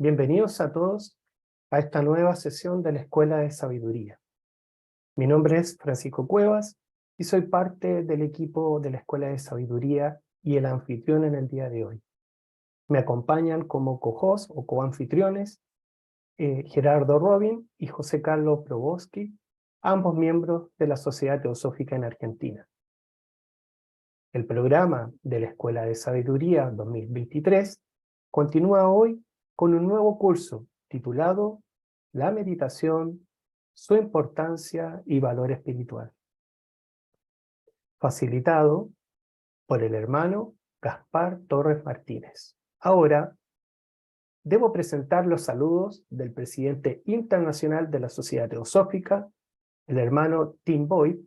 Bienvenidos a todos a esta nueva sesión de la Escuela de Sabiduría. Mi nombre es Francisco Cuevas y soy parte del equipo de la Escuela de Sabiduría y el anfitrión en el día de hoy. Me acompañan como co-host o coanfitriones Gerardo Robin y José Carlos Proboski, ambos miembros de la Sociedad Teosófica en Argentina. El programa de la Escuela de Sabiduría 2023 continúa hoy con un nuevo curso titulado La meditación, su importancia y valor espiritual, facilitado por el hermano Gaspar Torres Martínez. Ahora, debo presentar los saludos del presidente internacional de la Sociedad Teosófica, el hermano Tim Boyd,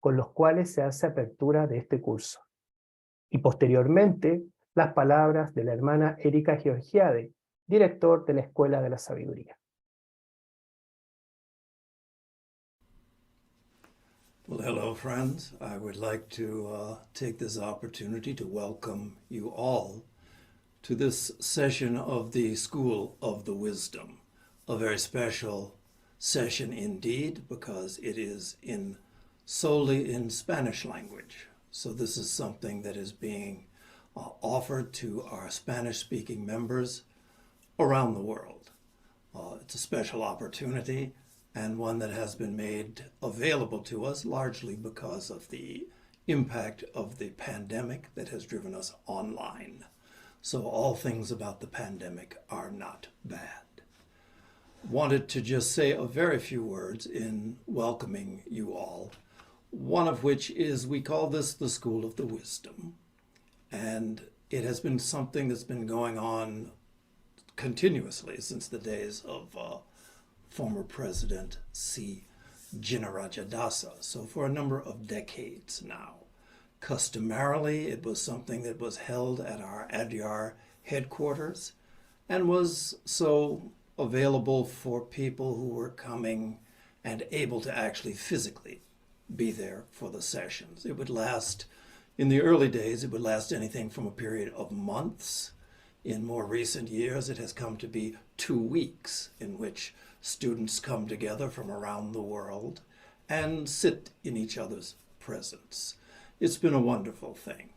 con los cuales se hace apertura de este curso. Y posteriormente, las palabras de la hermana Erika Georgiade, director de la Escuela de la Sabiduría. Well, hello, friends. I would like to take this opportunity to welcome you all to this session of the School of the Wisdom, a very special session indeed because it is solely in Spanish language. So this is something that is being offered to our Spanish-speaking members around the world. It's a special opportunity and one that has been made available to us largely because of the impact of the pandemic that has driven us online. So all things about the pandemic are not bad. Wanted to just say a very few words in welcoming you all, one of which is we call this the School of the Wisdom. And it has been something that's been going on continuously since the days of former President C. Jinnarajadasa, so for a number of decades now. Customarily, it was something that was held at our Adyar headquarters and was so available for people who were coming and able to actually physically be there for the sessions. It would last, in the early days, it would last anything from a period of months. In more recent years, it has come to be 2 weeks in which students come together from around the world and sit in each other's presence. It's been a wonderful thing.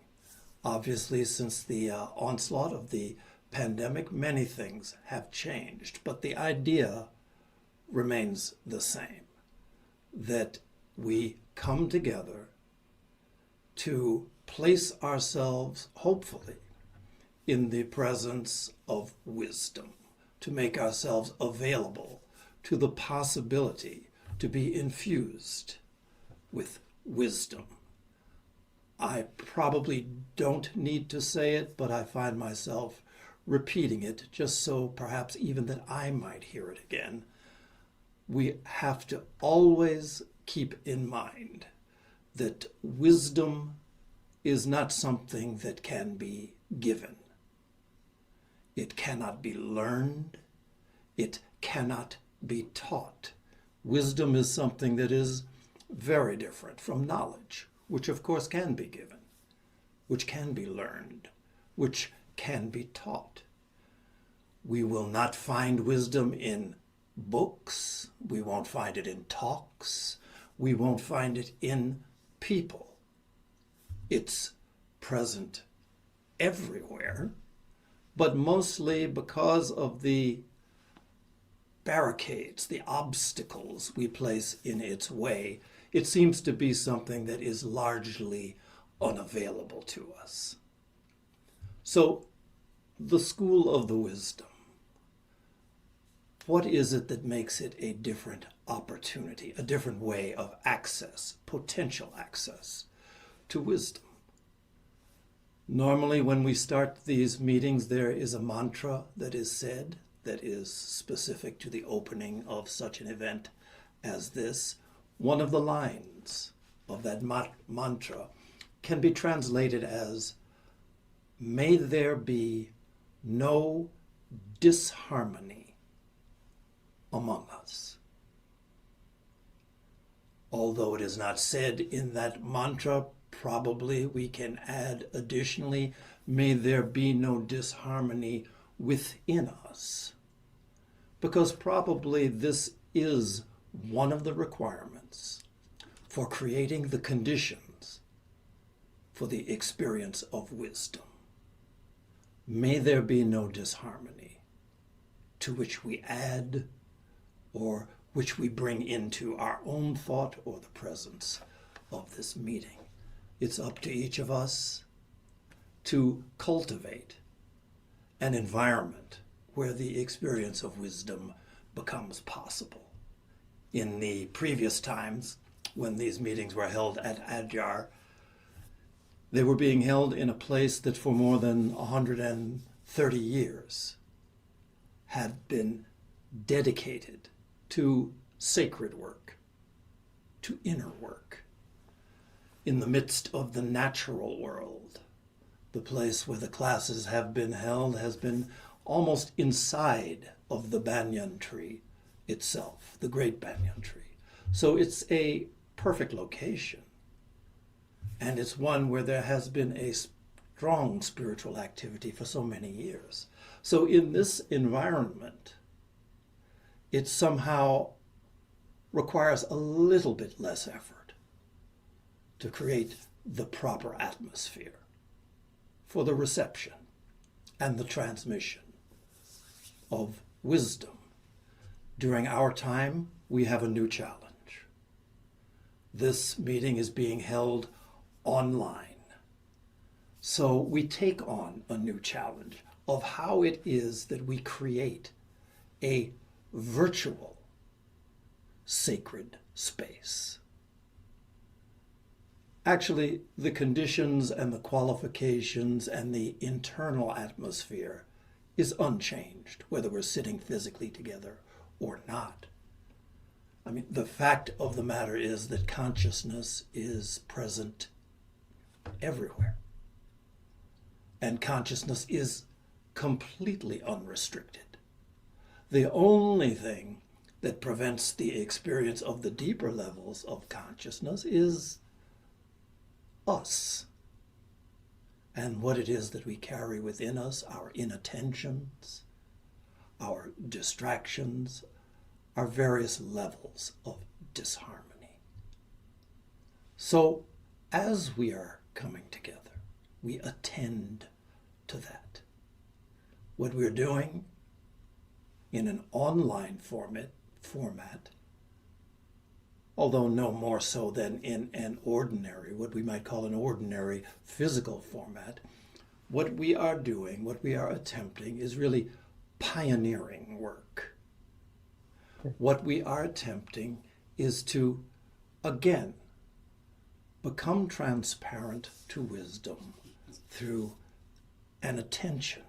Obviously, since the onslaught of the pandemic, many things have changed, but the idea remains the same, that we come together to place ourselves, hopefully, in the presence of wisdom, to make ourselves available to the possibility to be infused with wisdom. I probably don't need to say it, but I find myself repeating it just so perhaps even that I might hear it again. We have to always keep in mind that wisdom is not something that can be given. It cannot be learned. It cannot be taught. Wisdom is something that is very different from knowledge, which of course can be given, which can be learned, which can be taught. We will not find wisdom in books. We won't find it in talks. We won't find it in people. It's present everywhere, but mostly because of the barricades, the obstacles we place in its way, it seems to be something that is largely unavailable to us. So, the School of the Wisdom, what is it that makes it a different opportunity, a different way of access, potential access to wisdom? Normally, when we start these meetings, there is a mantra that is said that is specific to the opening of such an event as this. One of the lines of that mantra can be translated as, "May there be no disharmony among us." Although it is not said in that mantra, probably we can add additionally, may there be no disharmony within us. because probably this is one of the requirements for creating the conditions for the experience of wisdom. May there be no disharmony to which we add or which we bring into our own thought or the presence of this meeting. It's up to each of us to cultivate an environment where the experience of wisdom becomes possible. In the previous times, when these meetings were held at Adyar, they were being held in a place that for more than 130 years had been dedicated to sacred work, to inner work. In the midst of the natural world, the place where the classes have been held has been almost inside of the banyan tree itself, the great banyan tree. So it's a perfect location. And it's one where there has been a strong spiritual activity for so many years. So in this environment, it somehow requires a little bit less effort to create the proper atmosphere for the reception and the transmission of wisdom. During our time, we have a new challenge. This meeting is being held online. So we take on a new challenge of how it is that we create a virtual sacred space. Actually, the conditions and the qualifications and the internal atmosphere is unchanged, whether we're sitting physically together or not. I mean, the fact of the matter is that consciousness is present everywhere. And consciousness is completely unrestricted. The only thing that prevents the experience of the deeper levels of consciousness is us and what it is that we carry within us, our inattentions, our distractions, our various levels of disharmony. So as we are coming together, we attend to that. What we're doing in an online format, although no more so than in an ordinary, what we might call an ordinary physical format, what we are doing, what we are attempting is really pioneering work. What we are attempting is to, again, become transparent to wisdom through an attention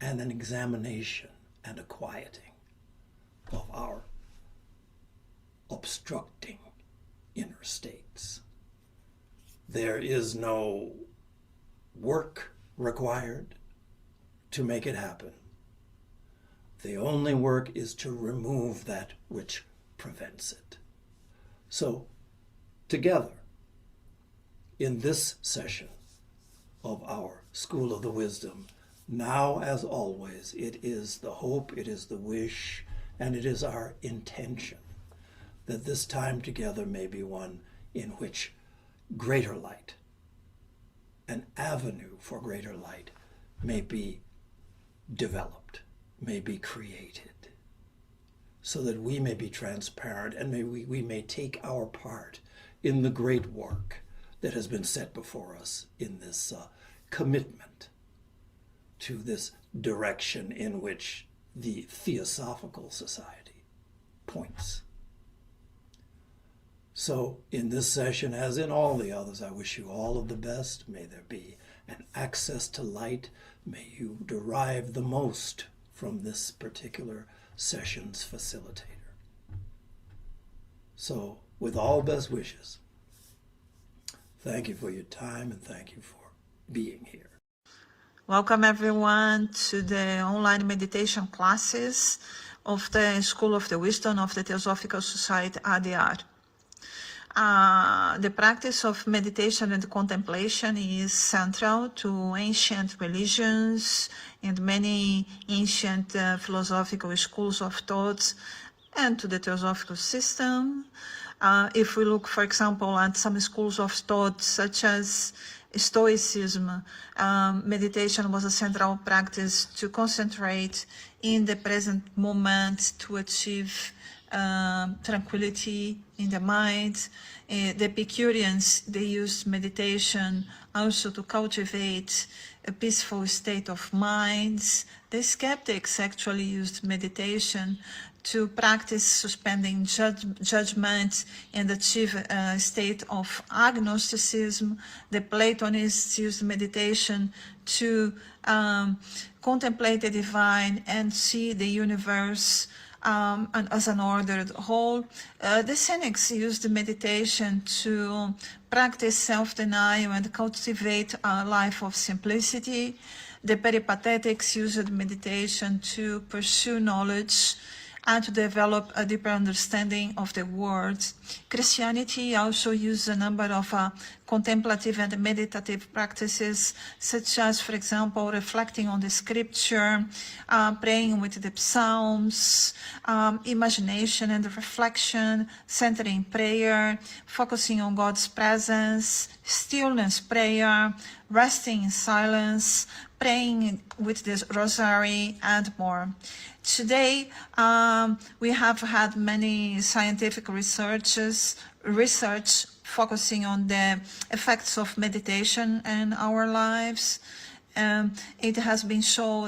and an examination and a quieting of our obstructing inner states. There is no work required to make it happen. The only work is to remove that which prevents it. So, together, in this session of our School of the Wisdom, now as always, it is the hope, it is the wish, and it is our intention that this time together may be one in which greater light, an avenue for greater light, may be developed, may be created, so that we may be transparent and we may take our part in the great work that has been set before us in this commitment to this direction in which the Theosophical Society points. So in this session, as in all the others, I wish you all of the best. May there be an access to light. May you derive the most from this particular session's facilitator. So with all best wishes, thank you for your time and thank you for being here. Welcome everyone to the online meditation classes of the School of the Wisdom of the Theosophical Society, Adyar. The practice of meditation and contemplation is central to ancient religions and many ancient philosophical schools of thought and to the theosophical system. If we look, for example, at some schools of thought such as Stoicism, meditation was a central practice to concentrate in the present moment to achieve tranquility in the mind. The Epicureans, they used meditation also to cultivate a peaceful state of mind. The skeptics actually used meditation to practice suspending judgment and achieve a state of agnosticism. The Platonists used meditation to contemplate the divine and see the universe and as an ordered whole. The Cynics used meditation to practice self-denial and cultivate a life of simplicity. The Peripatetics used meditation to pursue knowledge and to develop a deeper understanding of the world. Christianity also used a number of contemplative and meditative practices, such as, for example, reflecting on the scripture, praying with the psalms, imagination and reflection, centering prayer, focusing on God's presence, stillness prayer, resting in silence, praying with the rosary, and more. Today, we have had many scientific research focusing on the effects of meditation in our lives. It has been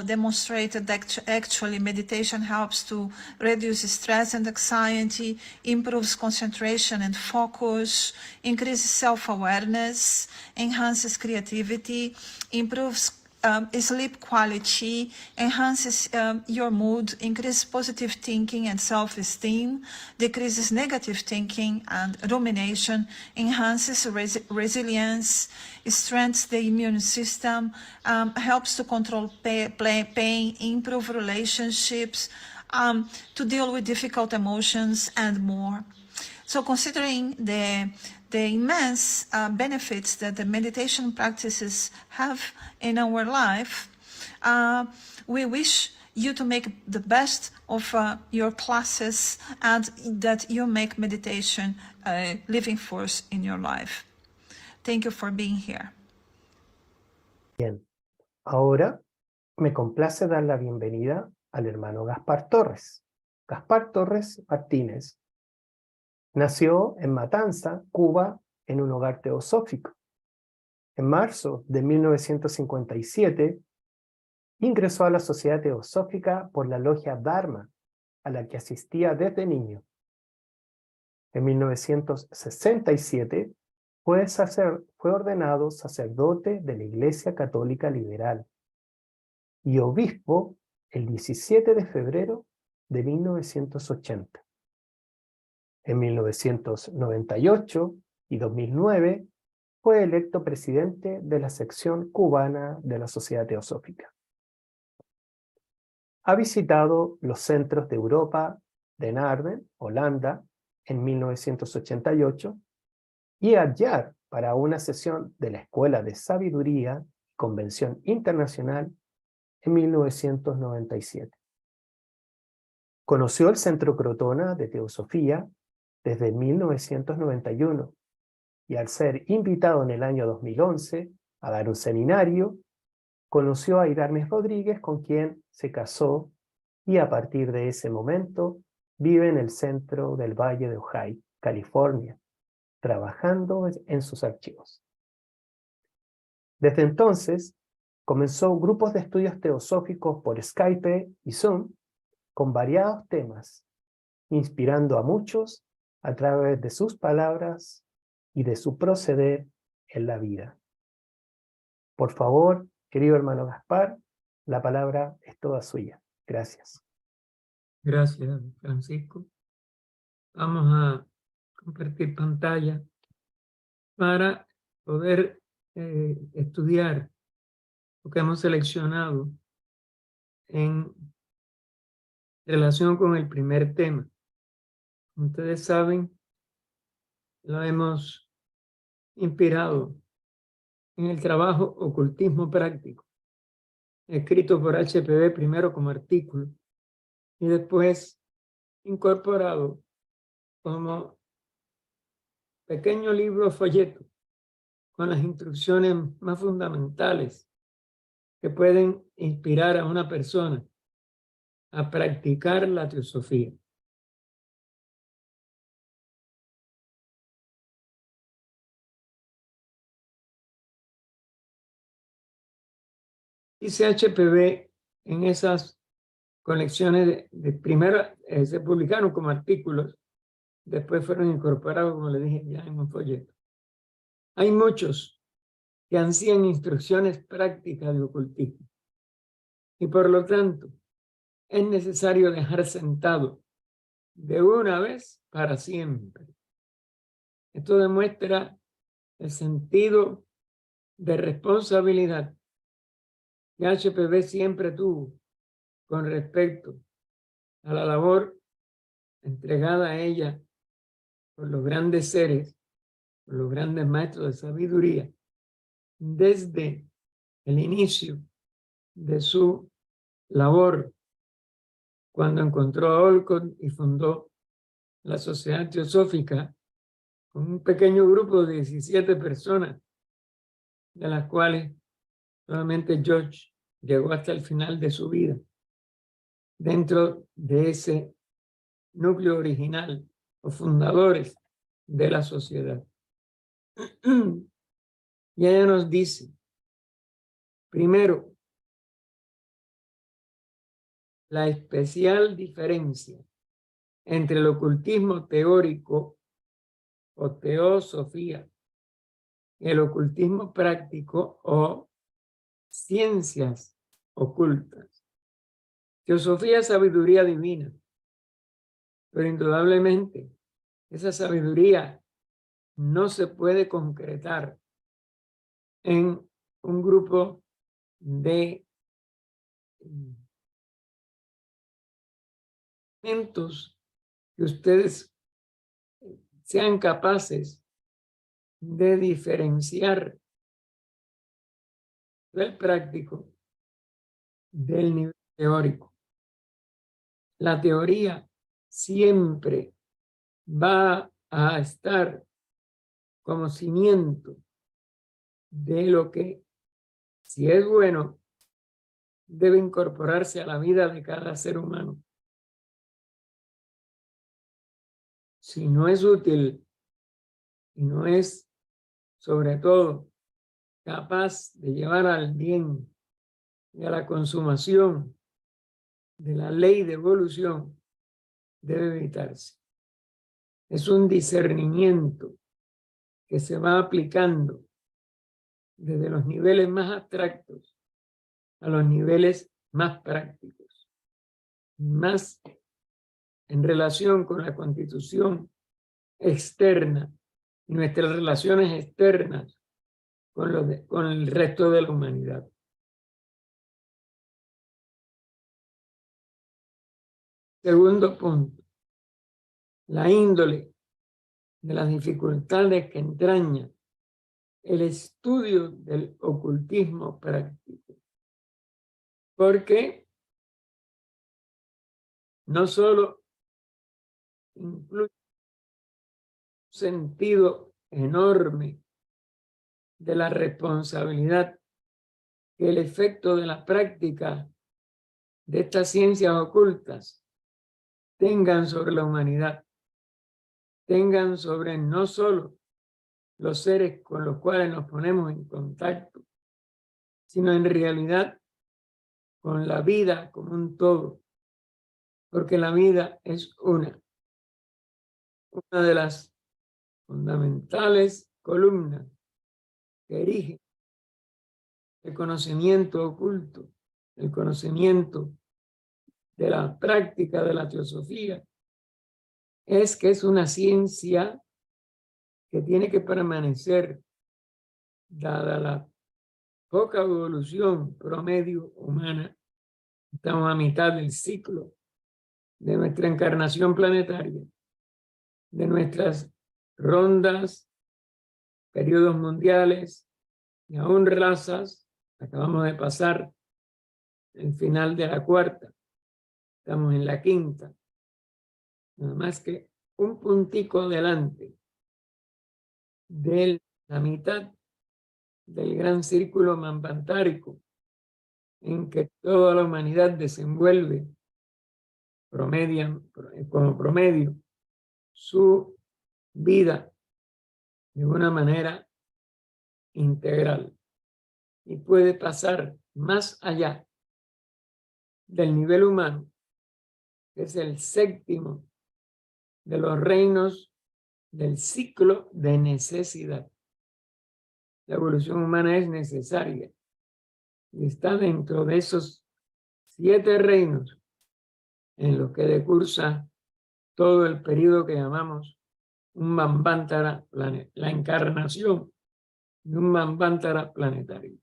demonstrated that actually meditation helps to reduce stress and anxiety, improves concentration and focus, increases self-awareness, enhances creativity, improves sleep quality, enhances your mood, increases positive thinking and self-esteem, decreases negative thinking and rumination, enhances resilience, strengthens the immune system, helps to control pain, improve relationships, to deal with difficult emotions and more. So considering the immense benefits that the meditation practices have in our life, we wish you to make the best of your classes and that you make meditation a living force in your life. Thank you for being here. Bien, ahora me complace dar la bienvenida al hermano Gaspar Torres. Gaspar Torres Martínez nació en Matanza, Cuba, en un hogar teosófico. En marzo de 1957, ingresó a la Sociedad Teosófica por la Logia Dharma, a la que asistía desde niño. En 1967, fue ordenado sacerdote de la Iglesia Católica Liberal y obispo el 17 de febrero de 1980. En 1998 y 2009 fue electo presidente de la sección cubana de la Sociedad Teosófica. Ha visitado los centros de Europa de Naarden, Holanda, en 1988, y Adyar para una sesión de la Escuela de Sabiduría y Convención Internacional en 1997. Conoció el Centro Crotona de Teosofía desde 1991 y al ser invitado en el año 2011 a dar un seminario, conoció a Iramis Rodríguez, con quien se casó, y a partir de ese momento vive en el centro del Valle de Ojai, California, trabajando en sus archivos. Desde entonces, comenzó grupos de estudios teosóficos por Skype y Zoom con variados temas, inspirando a muchos a través de sus palabras y de su proceder en la vida. Por favor, querido hermano Gaspar, la palabra es toda suya. Gracias. Gracias, Francisco. Vamos a compartir pantalla para poder estudiar lo que hemos seleccionado en relación con el primer tema. Como ustedes saben, lo hemos inspirado en el trabajo Ocultismo Práctico, escrito por HPV primero como artículo y después incorporado como pequeño libro folleto con las instrucciones más fundamentales que pueden inspirar a una persona a practicar la teosofía. Dice HPV en esas colecciones primero se publicaron como artículos, después fueron incorporados, como le dije, ya en un folleto. Hay muchos que ansían instrucciones prácticas de ocultismo y por lo tanto es necesario dejar sentado de una vez para siempre. Esto demuestra el sentido de responsabilidad que HPV siempre tuvo con respecto a la labor entregada a ella por los grandes seres, por los grandes maestros de sabiduría, desde el inicio de su labor, cuando encontró a Olcott y fundó la Sociedad Teosófica con un pequeño grupo de 17 personas, de las cuales solamente George llegó hasta el final de su vida, dentro de ese núcleo original, los fundadores de la sociedad. Y ella nos dice, primero, la especial diferencia entre el ocultismo teórico o teosofía y el ocultismo práctico o ciencias ocultas. Teosofía es sabiduría divina, pero indudablemente esa sabiduría no se puede concretar en un grupo de elementos que ustedes sean capaces de diferenciar del práctico del nivel teórico. La teoría siempre va a estar como cimiento de lo que, si es bueno, debe incorporarse a la vida de cada ser humano. Si no es útil y no es, sobre todo, capaz de llevar al bien y a la consumación de la ley de evolución, debe evitarse. Es un discernimiento que se va aplicando desde los niveles más abstractos a los niveles más prácticos, más en relación con la constitución externa y nuestras relaciones externas con el resto de la humanidad. Segundo punto, la índole de las dificultades que entraña el estudio del ocultismo práctico. Porque no solo incluye un sentido enorme de la responsabilidad que el efecto de la práctica de estas ciencias ocultas tengan sobre la humanidad, tengan sobre no solo los seres con los cuales nos ponemos en contacto, sino en realidad con la vida como un todo, porque la vida es una de las fundamentales columnas que erigen el conocimiento oculto, el conocimiento de la práctica de la teosofía, es que es una ciencia que tiene que permanecer, dada la poca evolución promedio humana. Estamos a mitad del ciclo de nuestra encarnación planetaria, de nuestras rondas, periodos mundiales y aún razas. Acabamos de pasar el final de la cuarta. Estamos en la quinta. Nada más que un puntico delante de la mitad del gran círculo manvantárico en que toda la humanidad desenvuelve como promedio su vida de una manera integral y puede pasar más allá del nivel humano, que es el séptimo de los reinos del ciclo de necesidad. La evolución humana es necesaria y está dentro de esos 7 reinos en los que decursa todo el periodo que llamamos un Manvantara, la encarnación de un Manvantara planetario.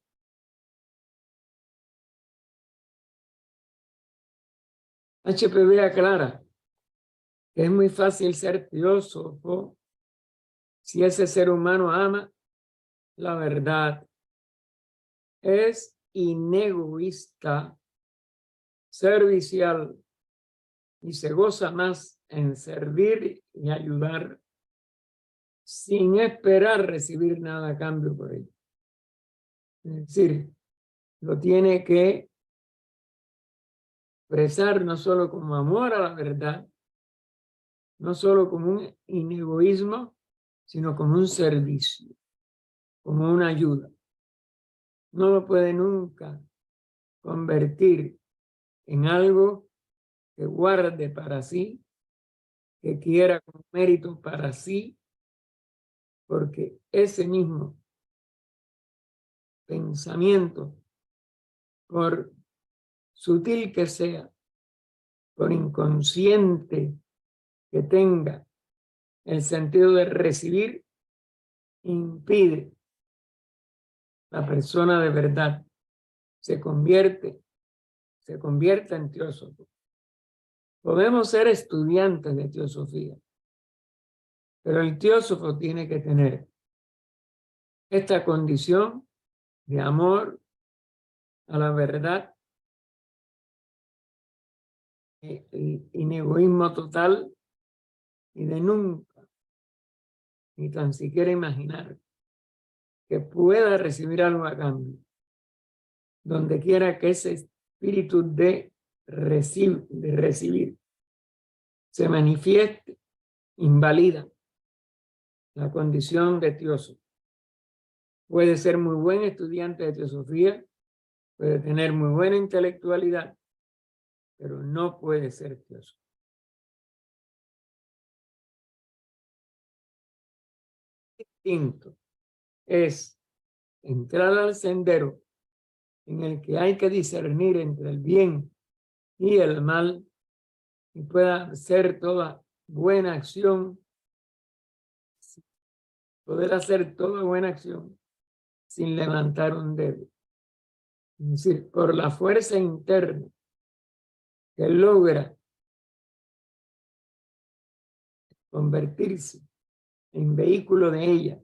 HPV aclara que es muy fácil ser teósofo si ese ser humano ama la verdad, es inegoísta, servicial y se goza más en servir y ayudar sin esperar recibir nada a cambio por ello. Es decir, lo tiene que expresar no solo como amor a la verdad, no solo como un inegoísmo, sino como un servicio, como una ayuda. No lo puede nunca convertir en algo que guarde para sí, que quiera con mérito para sí, porque ese mismo pensamiento, por sutil que sea, por inconsciente que tenga, el sentido de recibir impide la persona de verdad se convierta en teósofo. Podemos ser estudiantes de teosofía, pero el teósofo tiene que tener esta condición de amor a la verdad, inegoísmo total y de nunca, ni tan siquiera imaginar que pueda recibir algo a cambio. Donde quiera que ese espíritu de recibir se manifieste, invalida la condición de teósofo. Puede ser muy buen estudiante de teosofía, puede tener muy buena intelectualidad, pero no puede ser teósofo. Distinto es entrar al sendero en el que hay que discernir entre el bien y el mal y pueda ser toda buena acción, poder hacer toda buena acción sin levantar un dedo. Es decir, por la fuerza interna que logra convertirse en vehículo de ella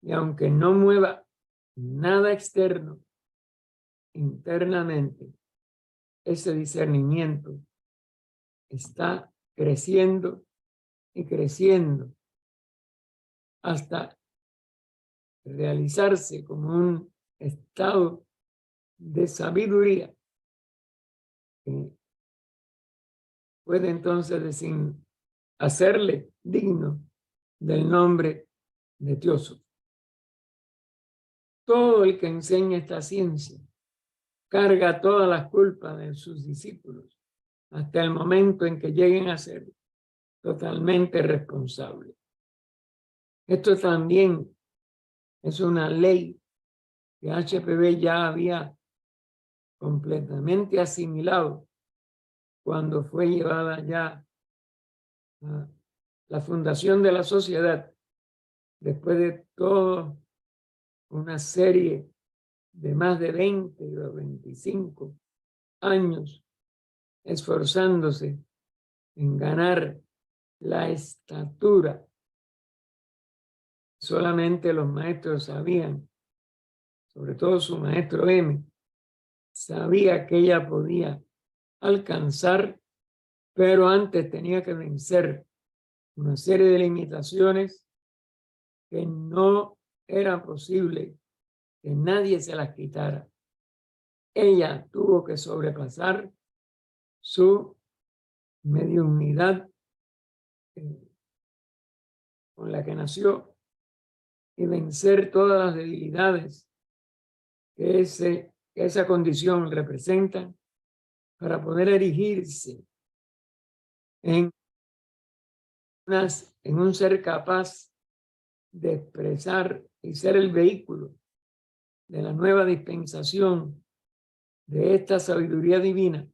y aunque no mueva nada externo, internamente, ese discernimiento está creciendo y creciendo hasta realizarse como un estado de sabiduría que puede entonces hacerle digno del nombre de teósofo. Todo el que enseña esta ciencia carga todas las culpas de sus discípulos hasta el momento en que lleguen a ser totalmente responsables. Esto también es una ley que HPV ya había completamente asimilado cuando fue llevada ya a la fundación de la sociedad, después de toda una serie de más de 20 o 25 años esforzándose en ganar la estatura solamente los maestros sabían, sobre todo su maestro M, sabía que ella podía alcanzar, pero antes tenía que vencer una serie de limitaciones que no era posible que nadie se las quitara. Ella tuvo que sobrepasar su mediunidad con la que nació y vencer todas las debilidades que esa condición representa para poder erigirse en un ser capaz de expresar y ser el vehículo de la nueva dispensación de esta sabiduría divina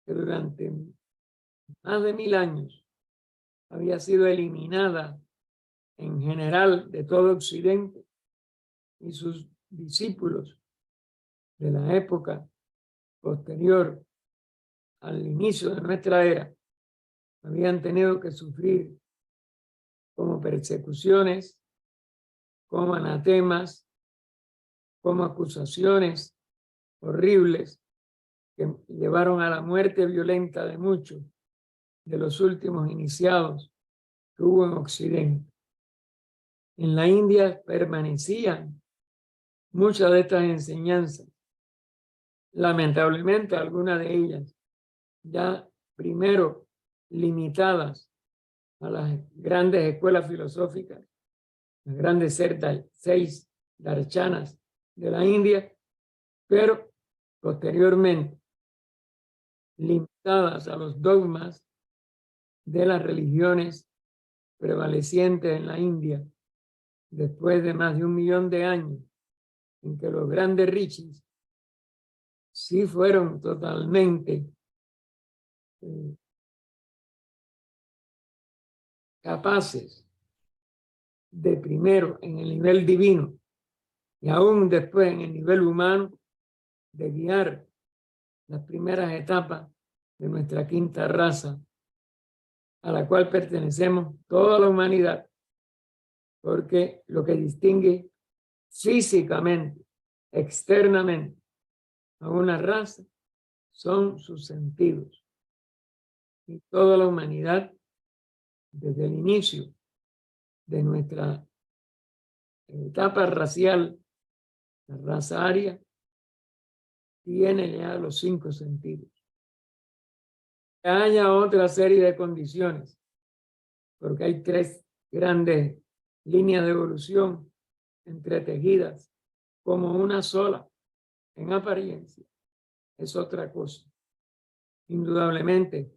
que durante más de 1000 años había sido eliminada en general de todo Occidente, y sus discípulos de la época posterior al inicio de nuestra era habían tenido que sufrir como persecuciones, como anatemas, como acusaciones horribles que llevaron a la muerte violenta de muchos de los últimos iniciados que hubo en Occidente. En la India permanecían muchas de estas enseñanzas. Lamentablemente, algunas de ellas ya primero limitadas a las grandes escuelas filosóficas, las grandes 6 darshanas de la India, pero posteriormente limitadas a los dogmas de las religiones prevalecientes en la India después de más de 1 millón de años en que los grandes rishis sí fueron totalmente capaces de primero en el nivel divino y aún después en el nivel humano de guiar las primeras etapas de nuestra quinta raza, a la cual pertenecemos toda la humanidad, porque lo que distingue físicamente, externamente, a una raza son sus sentidos. Y toda la humanidad, desde el inicio de nuestra etapa racial, la raza aria, tiene ya los 5 sentidos. Que haya otra serie de condiciones, porque hay 3 grandes líneas de evolución entretejidas como una sola en apariencia, es otra cosa. Indudablemente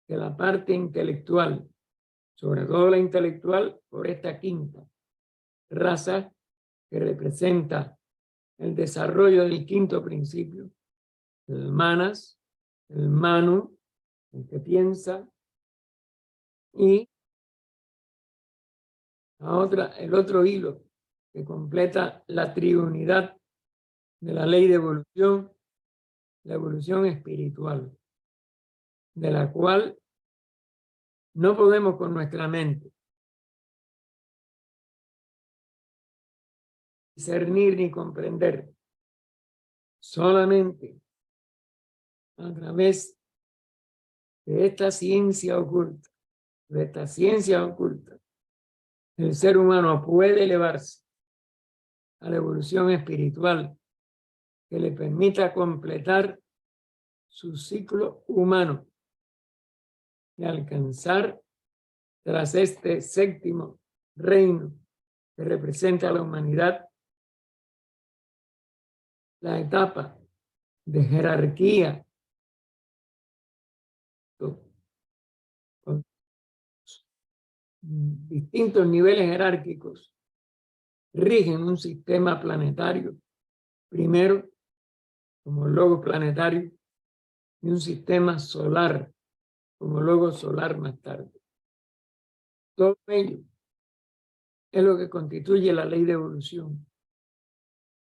que la parte intelectual, sobre todo la intelectual, por esta quinta raza que representa el desarrollo del quinto principio, el manas, el manu, el que piensa, y el otro hilo que completa la triunidad de la ley de evolución, la evolución espiritual, de la cual no podemos con nuestra mente discernir ni comprender, solamente a través de esta ciencia oculta, el ser humano puede elevarse a la evolución espiritual que le permita completar su ciclo humano y alcanzar, tras este 7º reino que representa a la humanidad, la etapa de jerarquía con distintos niveles jerárquicos rigen un sistema planetario, primero como logo planetario, y un sistema solar como logo solar más tarde. Todo ello es lo que constituye la ley de evolución,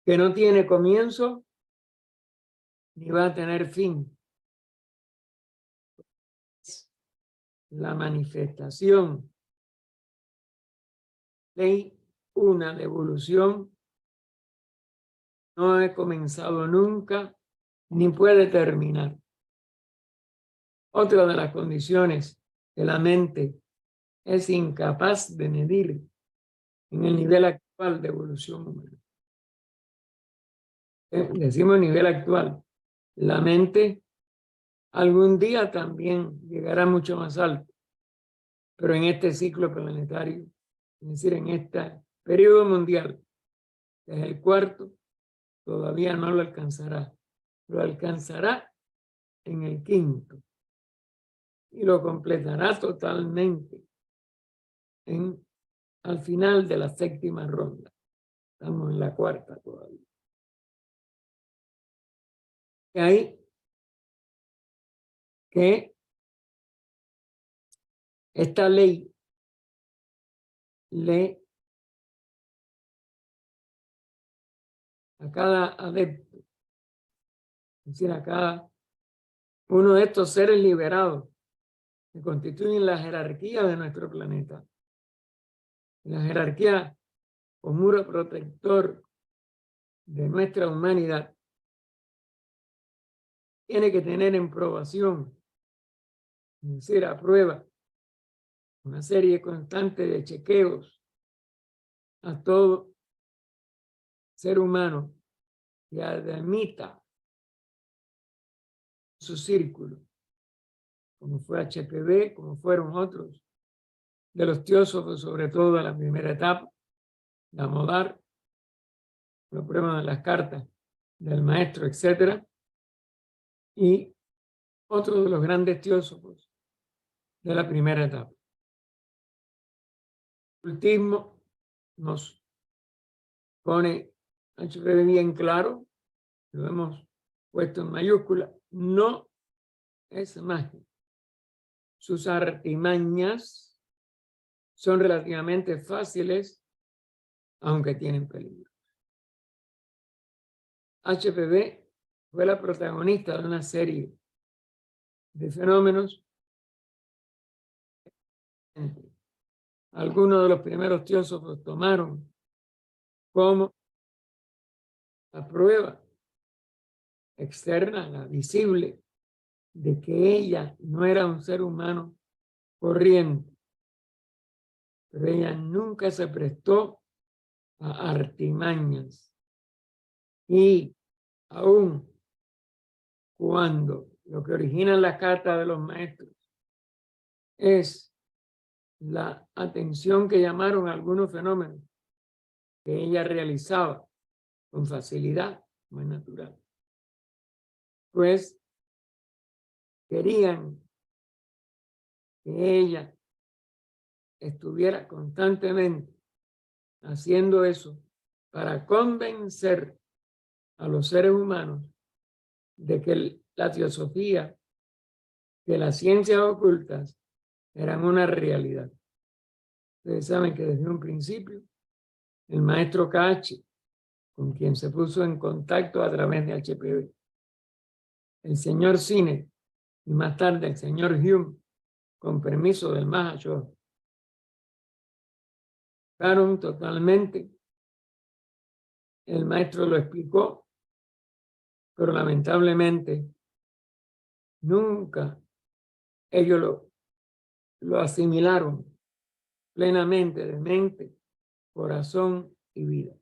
que no tiene comienzo ni va a tener fin. Es la manifestación Ley 1 de evolución no he comenzado nunca ni puede terminar. Otra de las condiciones que la mente es incapaz de medir en el nivel actual de evolución humana. Decimos nivel actual. La mente algún día también llegará mucho más alto, pero en este ciclo planetario, es decir, en este periodo mundial, que es el cuarto, todavía no lo alcanzará. Lo alcanzará en el quinto y lo completará totalmente al final de la séptima ronda. Estamos en la cuarta todavía. Y ahí que esta ley le a cada adepto, es decir, a cada uno de estos seres liberados que constituyen la jerarquía de nuestro planeta, la jerarquía o muro protector de nuestra humanidad, tiene que tener en probación, es decir, a prueba, una serie constante de chequeos a todo ser humano que admita su círculo, como fue HPV, como fueron otros de los teósofos, sobre todo en la primera etapa, la Modar, la prueba de las cartas del maestro, etc. Y otro de los grandes teósofos de la primera etapa. El ocultismo nos pone HPV bien claro, lo hemos puesto en mayúscula, no es magia. Sus artimañas son relativamente fáciles, aunque tienen peligro. HPV fue la protagonista de una serie de fenómenos. Algunos de los primeros teósofos tomaron como la prueba externa, la visible, de que ella no era un ser humano corriente, pero ella nunca se prestó a artimañas. Y aún cuando lo que origina la carta de los maestros es la atención que llamaron a algunos fenómenos que ella realizaba con facilidad, muy natural, pues querían que ella estuviera constantemente haciendo eso para convencer a los seres humanos de que la teosofía, que las ciencias ocultas eran una realidad. Ustedes saben que desde un principio el maestro Kachi, con quien se puso en contacto a través de HPV, el señor Cine y más tarde el señor Hume, con permiso del Mahashoggi, fueron totalmente. El maestro lo explicó, pero lamentablemente nunca ellos lo asimilaron plenamente de mente, corazón y vida.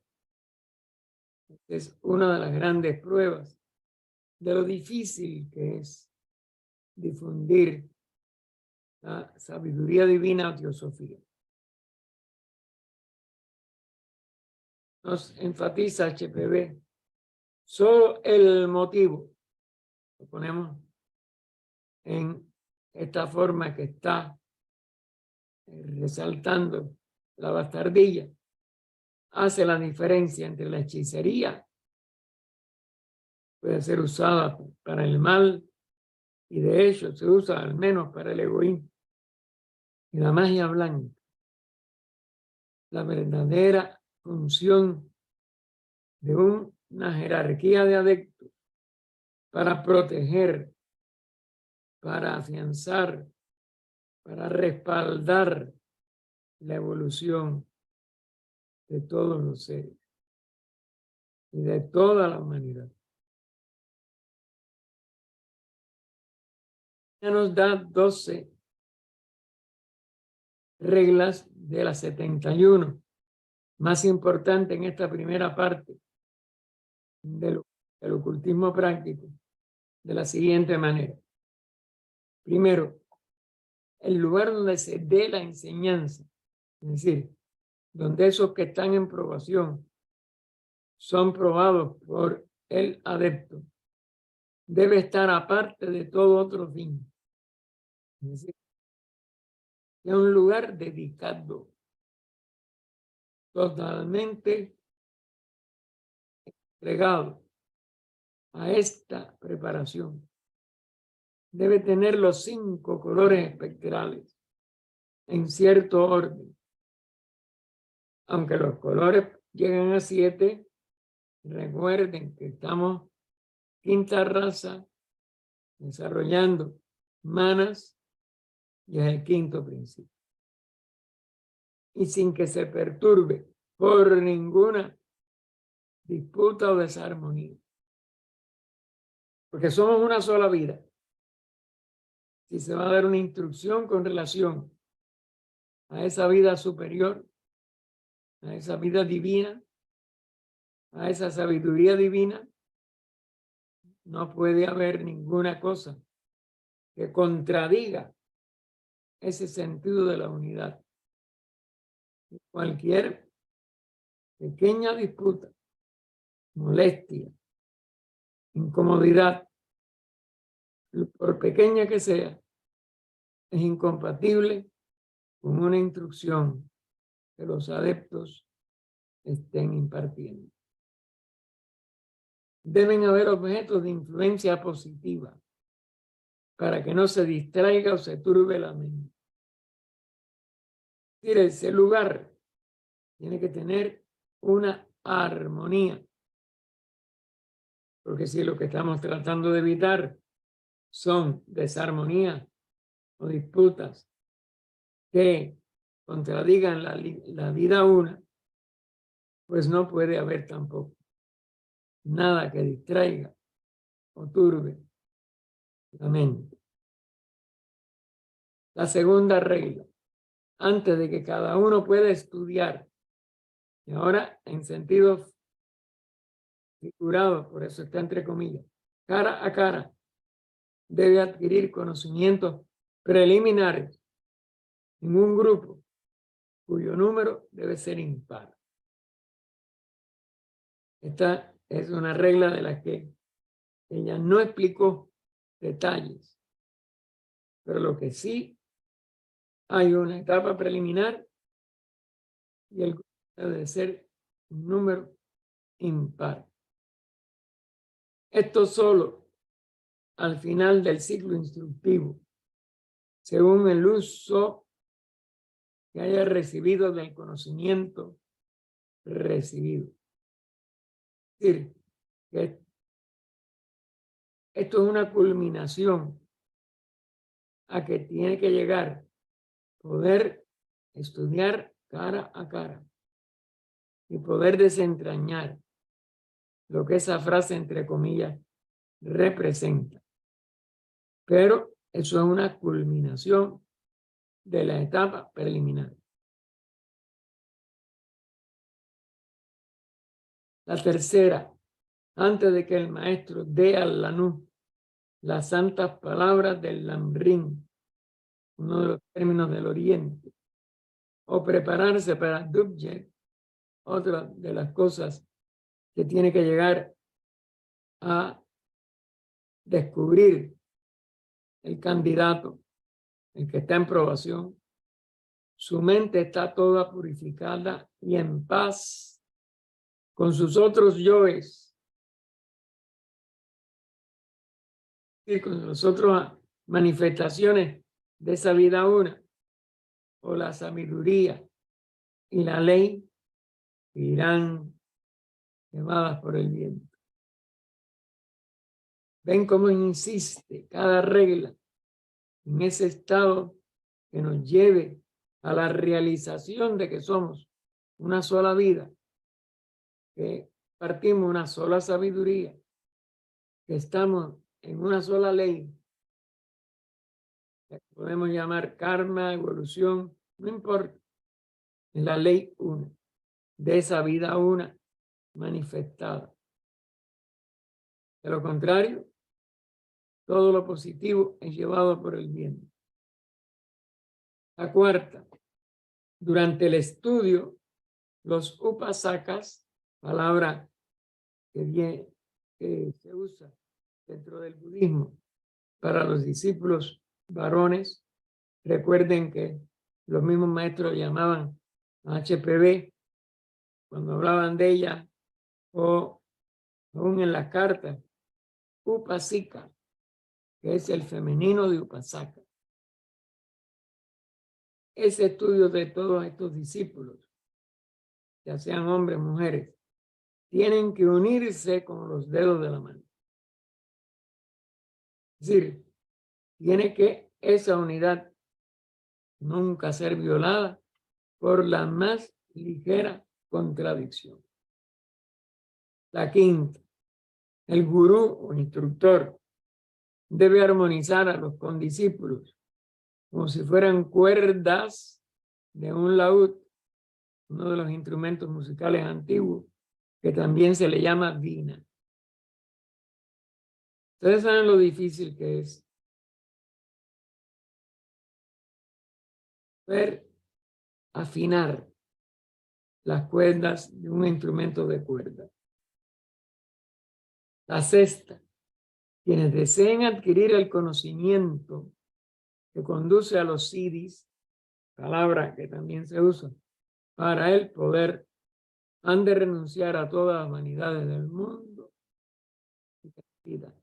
Es una de las grandes pruebas de lo difícil que es difundir la sabiduría divina o teosofía. Nos enfatiza HPV solo el motivo, lo ponemos en esta forma que está resaltando la bastardilla, hace la diferencia entre la hechicería, puede ser usada para el mal y de hecho se usa al menos para el egoísmo, y la magia blanca, la verdadera función de una jerarquía de adeptos para proteger, para afianzar, para respaldar la evolución de todos los seres y de toda la humanidad. Ya nos da 12 reglas de las 71, más importante en esta primera parte del ocultismo práctico, de la siguiente manera. Primero, el lugar donde se dé la enseñanza, es decir, donde esos que están en probación son probados por el adepto, debe estar aparte de todo otro fin. Es decir, es un lugar dedicado, totalmente entregado a esta preparación. Debe tener los 5 colores espectrales en cierto orden. Aunque los colores lleguen a 7, recuerden que estamos quinta raza desarrollando manas y es el quinto principio. Y sin que se perturbe por ninguna disputa o desarmonía. Porque somos una sola vida. Si se va a dar una instrucción con relación a esa vida superior, a esa vida divina, a esa sabiduría divina, no puede haber ninguna cosa que contradiga ese sentido de la unidad. Cualquier pequeña disputa, molestia, incomodidad, por pequeña que sea, es incompatible con una instrucción que los adeptos estén impartiendo. Deben haber objetos de influencia positiva para que no se distraiga o se turbe la mente. Es decir, ese lugar tiene que tener una armonía. Porque si lo que estamos tratando de evitar son desarmonías o disputas que contradigan la vida una, pues no puede haber tampoco nada que distraiga o turbe la mente. La segunda regla, antes de que cada uno pueda estudiar, y ahora en sentido figurado, por eso está entre comillas, cara a cara, debe adquirir conocimientos preliminares en un grupo cuyo número debe ser impar. Esta es una regla de la que ella no explicó detalles, pero lo que sí hay una etapa preliminar y el grupo debe ser un número impar. Esto solo al final del ciclo instructivo, según el uso que haya recibido del conocimiento recibido. Es decir, que esto es una culminación a que tiene que llegar poder estudiar cara a cara y poder desentrañar lo que esa frase entre comillas representa. Pero eso es una culminación de la etapa preliminar. La tercera, antes de que el maestro dé al Lanú las santas palabras del Lamrim, uno de los términos del Oriente, o prepararse para Dubje, otra de las cosas que tiene que llegar a descubrir el candidato, el que está en probación, su mente está toda purificada y en paz con sus otros yoes y con las otras manifestaciones de esa vida una, o la sabiduría y la ley irán llevadas por el viento. Ven cómo insiste cada regla en ese estado que nos lleve a la realización de que somos una sola vida, que partimos una sola sabiduría, que estamos en una sola ley, que podemos llamar karma, evolución, no importa, es la ley una, de esa vida una manifestada. De lo contrario, todo lo positivo es llevado por el viento. La cuarta, durante el estudio, los upasakas, palabra que se usa dentro del budismo para los discípulos varones, recuerden que los mismos maestros llamaban a HPV cuando hablaban de ella, o aún en las cartas, upasika, que es el femenino de upasaka. Ese estudio de todos estos discípulos, ya sean hombres o mujeres, tienen que unirse con los dedos de la mano. Es decir, tiene que esa unidad nunca ser violada por la más ligera contradicción. La quinta, el gurú o instructor debe armonizar a los condiscípulos como si fueran cuerdas de un laúd, uno de los instrumentos musicales antiguos, que también se le llama vina. Ustedes saben lo difícil que es afinar las cuerdas de un instrumento de cuerda. La sexta, quienes deseen adquirir el conocimiento que conduce a los siddhis, palabra que también se usa para el poder, han de renunciar a todas las vanidades del mundo y vida.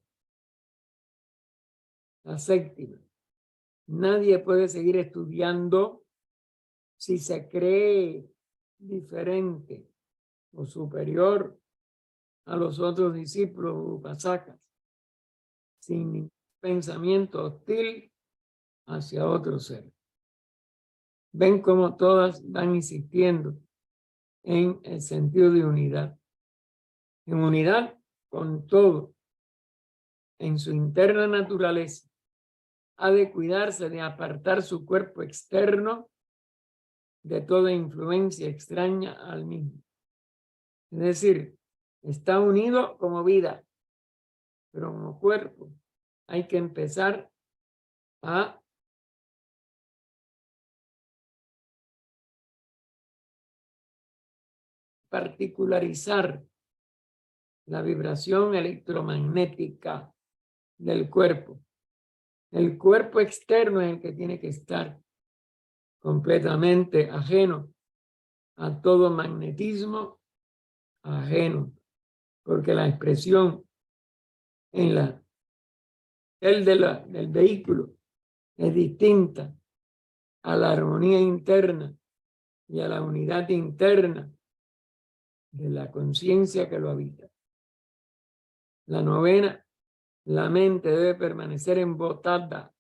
La séptima, nadie puede seguir estudiando si se cree diferente o superior a los otros discípulos upasakas, sin pensamiento hostil hacia otro ser. Ven cómo todas van insistiendo en el sentido de unidad. En unidad con todo, en su interna naturaleza, ha de cuidarse de apartar su cuerpo externo de toda influencia extraña al mismo. Es decir, está unido como vida, pero como cuerpo hay que empezar a particularizar la vibración electromagnética del cuerpo. El cuerpo externo es el que tiene que estar completamente ajeno a todo magnetismo ajeno, porque la expresión en del vehículo es distinta a la armonía interna y a la unidad interna de la conciencia que lo habita. La novena, la mente debe permanecer embotada,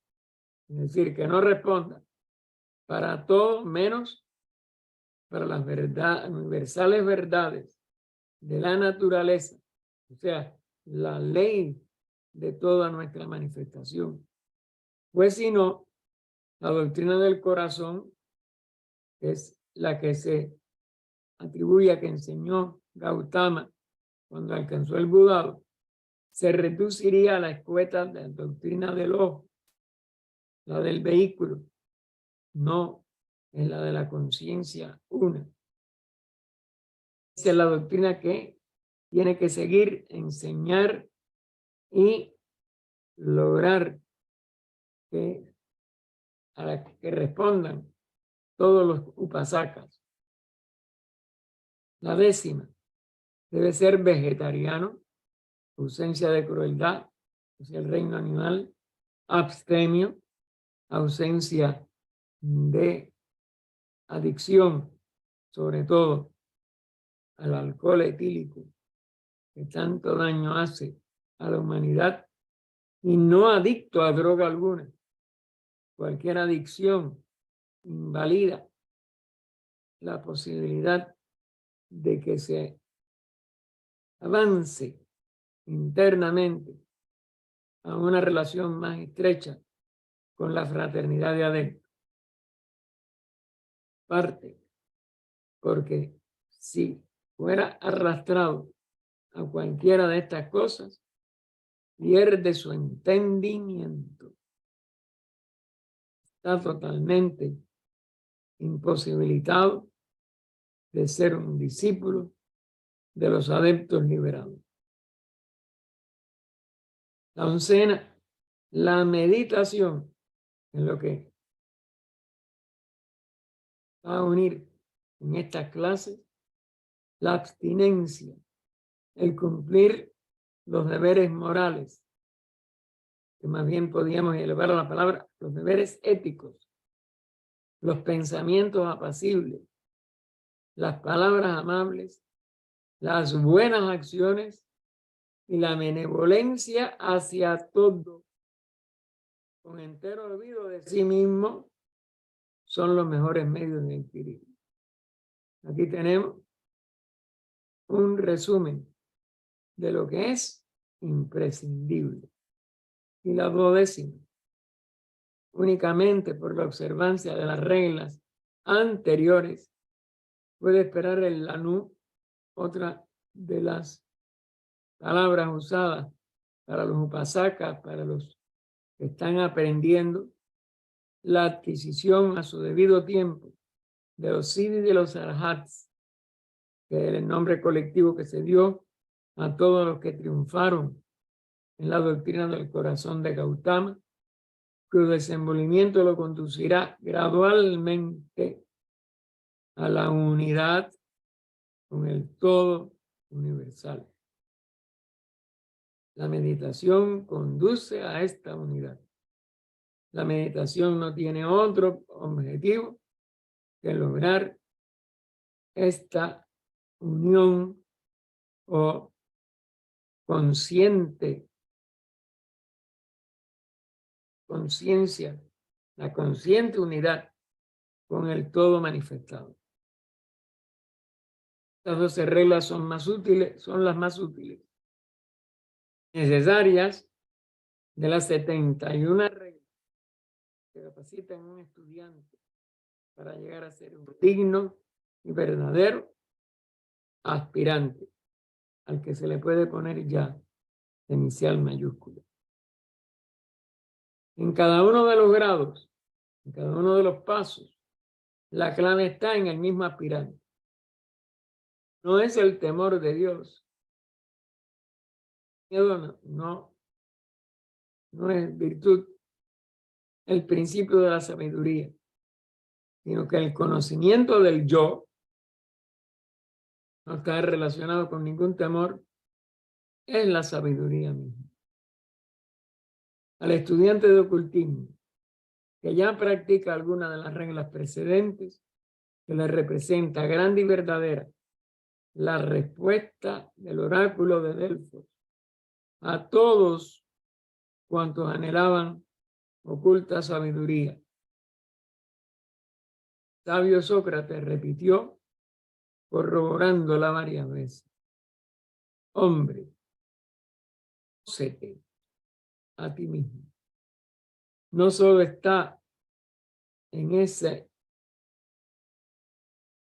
es decir, que no responda para todo menos para las universales verdades de la naturaleza, o sea, la ley de toda nuestra manifestación. Pues si no, la doctrina del corazón, que es la que se atribuye a que enseñó Gautama cuando alcanzó el Buda, se reduciría a la escueta de la doctrina del ojo, la del vehículo, no en la de la conciencia una. Esa es la doctrina que tiene que seguir, enseñar y lograr a la que respondan todos los upasakas. La décima, debe ser vegetariano, ausencia de crueldad, o sea, el reino animal, abstemio, ausencia de adicción, sobre todo al alcohol etílico, que tanto daño hace a la humanidad, y no adicto a droga alguna. Cualquier adicción invalida la posibilidad de que se avance internamente a una relación más estrecha con la fraternidad de adentro. Parte, porque si fuera arrastrado a cualquiera de estas cosas, pierde su entendimiento. Está totalmente imposibilitado de ser un discípulo de los adeptos liberados. La oncena, la meditación, en lo que va a unir en estas clases, la abstinencia, el cumplir los deberes morales, que más bien podríamos elevar a la palabra los deberes éticos, los pensamientos apacibles, las palabras amables, las buenas acciones y la benevolencia hacia todo, con entero olvido de sí mismo, son los mejores medios de adquirir. Aquí tenemos un resumen de lo que es imprescindible. Y la 12ª, únicamente por la observancia de las reglas anteriores, puede esperar el lanú, otra de las palabras usadas para los upasakas, para los que están aprendiendo, la adquisición a su debido tiempo de los siddhis y de los arhats, que es el nombre colectivo que se dio a todos los que triunfaron en la doctrina del corazón de Gautama, cuyo desenvolvimiento lo conducirá gradualmente a la unidad con el todo universal. La meditación conduce a esta unidad. La meditación no tiene otro objetivo que lograr esta unión o conciencia, la consciente unidad con el todo manifestado. Estas 12 reglas son las más útiles, necesarias de las 71 reglas que capacitan a un estudiante para llegar a ser un digno y verdadero aspirante, al que se le puede poner ya inicial mayúscula. En cada uno de los grados, en cada uno de los pasos, la clave está en el mismo aspirante. No es el temor de Dios. Miedo no es virtud, el principio de la sabiduría, sino que el conocimiento del yo no está relacionado con ningún temor, es la sabiduría misma. Al estudiante de ocultismo que ya practica alguna de las reglas precedentes, que le representa grande y verdadera la respuesta del oráculo de Delfos a todos cuantos anhelaban oculta sabiduría. Sabio Sócrates repitió, corroborándola varias veces: hombre, conócete a ti mismo. No solo está en ese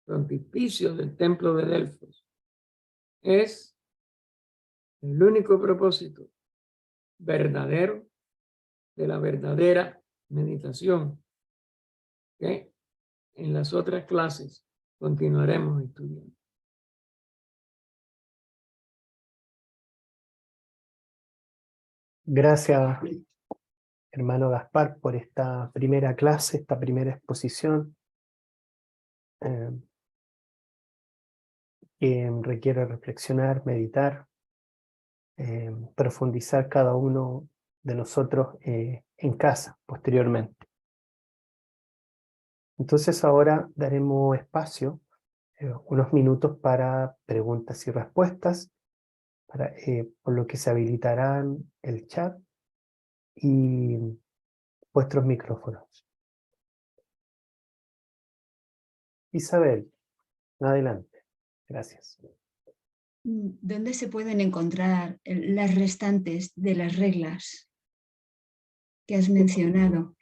frontispicio del templo de Delfos, es el único propósito verdadero de la verdadera meditación, que en las otras clases continuaremos estudiando. Gracias, hermano Gaspar, por esta primera clase, esta primera exposición que requiere reflexionar, meditar, profundizar cada uno de nosotros en casa posteriormente. Entonces ahora daremos espacio, unos minutos para preguntas y respuestas, por lo que se habilitarán el chat y vuestros micrófonos. Isabel, adelante. Gracias. ¿Dónde se pueden encontrar las restantes de las reglas que has mencionado?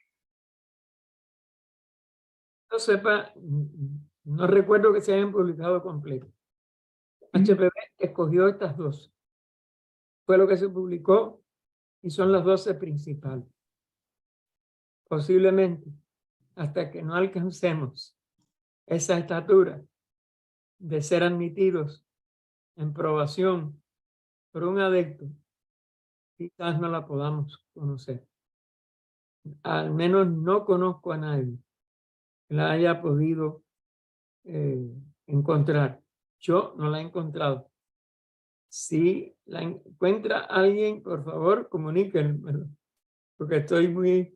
No sepa, no recuerdo que se hayan publicado completo. HPB escogió estas 12. Fue lo que se publicó y son las 12 principales. Posiblemente, hasta que no alcancemos esa estatura de ser admitidos en probación por un adepto, quizás no la podamos conocer. Al menos no conozco a nadie que la haya podido encontrar. Yo no la he encontrado. Si la encuentra alguien, por favor, comuníquenmelo, porque estoy muy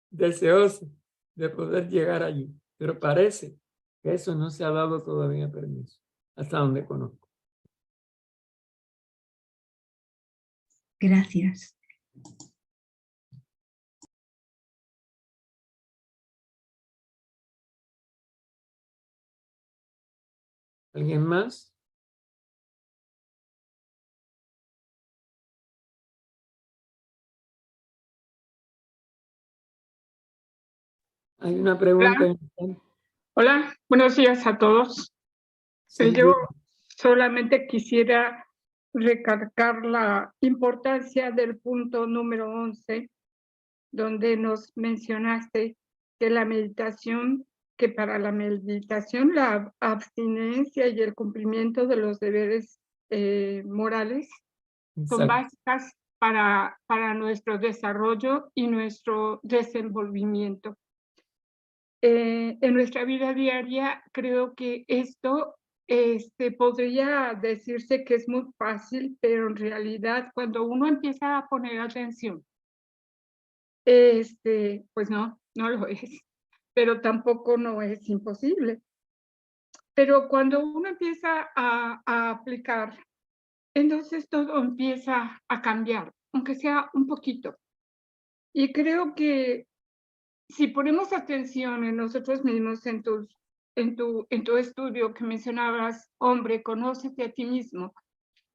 deseoso de poder llegar allí. Pero parece que eso no se ha dado todavía permiso, hasta donde conozco. Gracias. ¿Alguien más? Hay una pregunta. Hola, buenos días a todos. Sí, Yo solamente quisiera recalcar la importancia del punto número 11, donde nos mencionaste que la meditación, que para la meditación la abstinencia y el cumplimiento de los deberes morales son básicas para nuestro desarrollo y nuestro desenvolvimiento. En nuestra vida diaria creo que esto podría decirse que es muy fácil, pero en realidad cuando uno empieza a poner atención, pues no lo es, pero tampoco no es imposible. Pero cuando uno empieza a aplicar, entonces todo empieza a cambiar, aunque sea un poquito. Y creo que si ponemos atención en nosotros mismos, en tu estudio que mencionabas, hombre, conócete a ti mismo.